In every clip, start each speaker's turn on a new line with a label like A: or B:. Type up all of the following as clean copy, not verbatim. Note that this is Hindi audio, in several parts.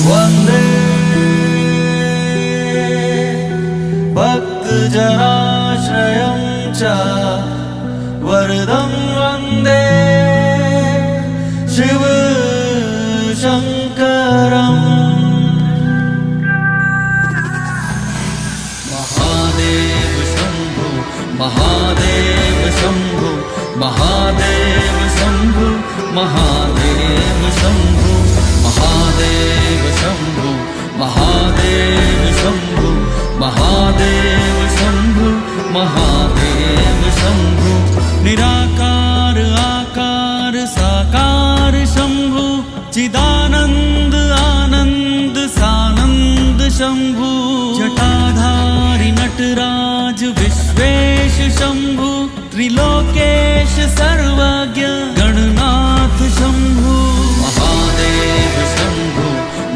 A: वन्दे भक्तजनाश्रयं च वरदं वन्दे शिवशङ्करम्। महादेव शम्भो महादेव शम्भो महादेव शम्भो महादेव शम्भो महादेव शम्भो महादेव शम्भो महादेव शम्भो महादेव शम्भो। निराकार आकार साकार शम्भो चिदानन्द आनन्द सानन्द शम्भो। जटाधारी नटराज विश्वेश शम्भो त्रिलोकेश सर्वज्ञ गणनाथ शम्भो। महादेव शम्भो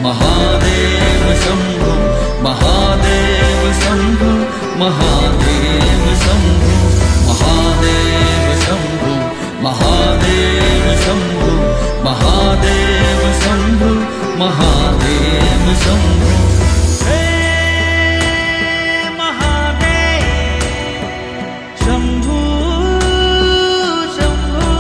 A: महादेव शम्भो महादेव शम्भो महादेव शम्भो महादेव शम्भो महादेव शम्भो महादेव शम्भो महादेव शम्भो। हे महादेव शम्भो शम्भो।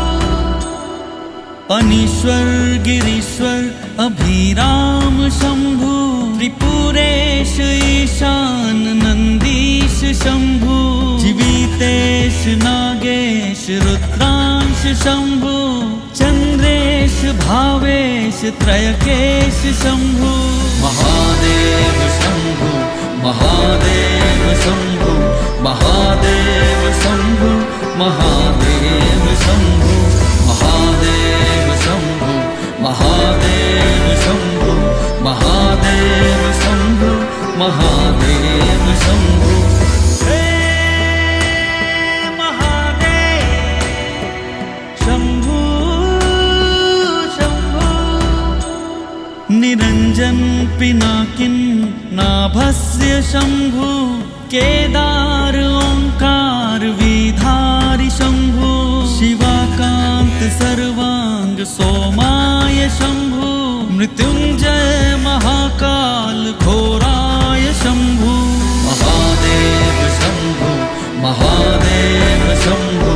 A: अनीश्वर गिरीश्वर अभिराम शम्भो त्रिपुरेश ईशान नंदीश शम्भो। जीवितेश नागेश रुद्रांश शम्भो चन्द्रेश भावेश त्रयकेश शम्भो। महादेव शम्भो महादेव शम्भो महादेव शम्भो महादेव शम्भो महादेव शम्भो महादेव शम्भो महादेव शम्भो महादेव शम्भो। हे महादेव शम्भो शम्भो। निरञ्जन पिनाकिन नाभस्य शम्भो केदार ओंकार विधारि शम्भो। शिवाकान्त सर्वांग सोमाय शम्भो मृत्युंजय महाकाल घोराय शम्भो। महादेव शम्भो महादेव शम्भो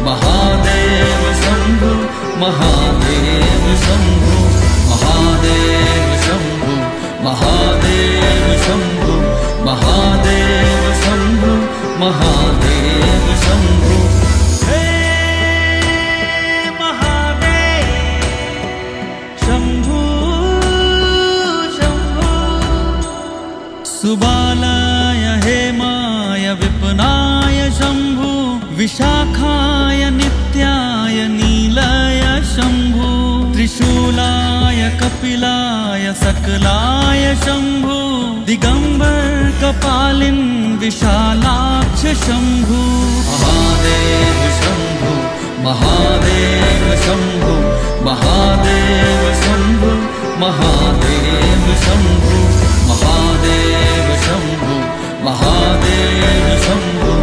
A: महादेव शम्भो महादेव शम्भो महादेव शम्भो महादेव शम्भो महादेव शम्भो महादेव शम्भो। हे महादेव शम्भो शम्भो। सुबालाय हेमाय विपनाय शम्भो विशाखाय नित्याय नीलाय शम्भो। त्रिशूलाय कपिलाय सकलाय शम्भो दिगंबर कपालिन विशालाक्ष शम्भो। महादेव शम्भो महादेव शम्भो महादेव शम्भो महादेव शम्भो महादेव शम्भो महादेव शम्भो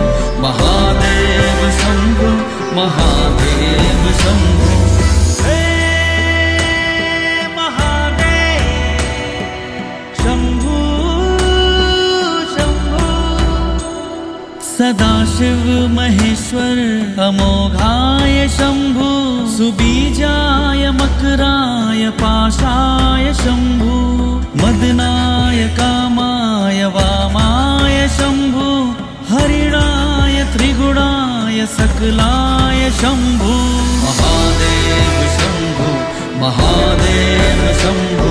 A: महादेव शम्भो महादेव शम्भो। हे महादेव शम्भो शम्भो। सदाशिव महेश्वर अमोघाय शम्भो सुबीजाय मकराय पाशाय शम्भो। मदनाय कामाय वामाय शम्भो हरिणाय त्रिगुणाय सकलाय शम्भो। महादेव शम्भो महादेव शम्भो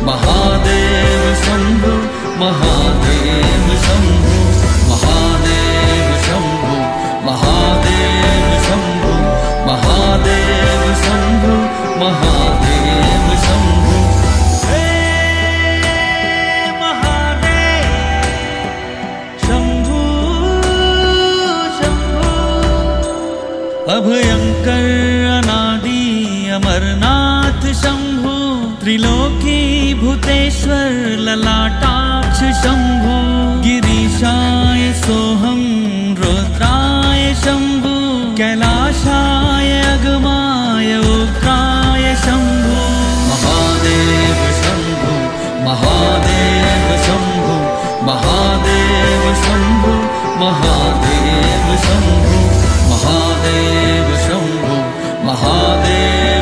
A: महादेव शम्भो महादेव शम्भो महादेव शम्भो महादेव शम्भो महादेव शम्भो महादेव शम्भो। हे महादेव शम्भो शम्भो। अभयंकर अनादि अमरनाथ शम्भो त्रिलोकी भूतेश्वर ललाटाक्ष शम्भो। गिरीशाय सोहं रुद्राय शम्भो कैलाशाय अगमाय उग्राय शम्भो। महादेव शम्भो महा शंभो महादेव शंभो महादेव शंभो महादेव शंभो महादेव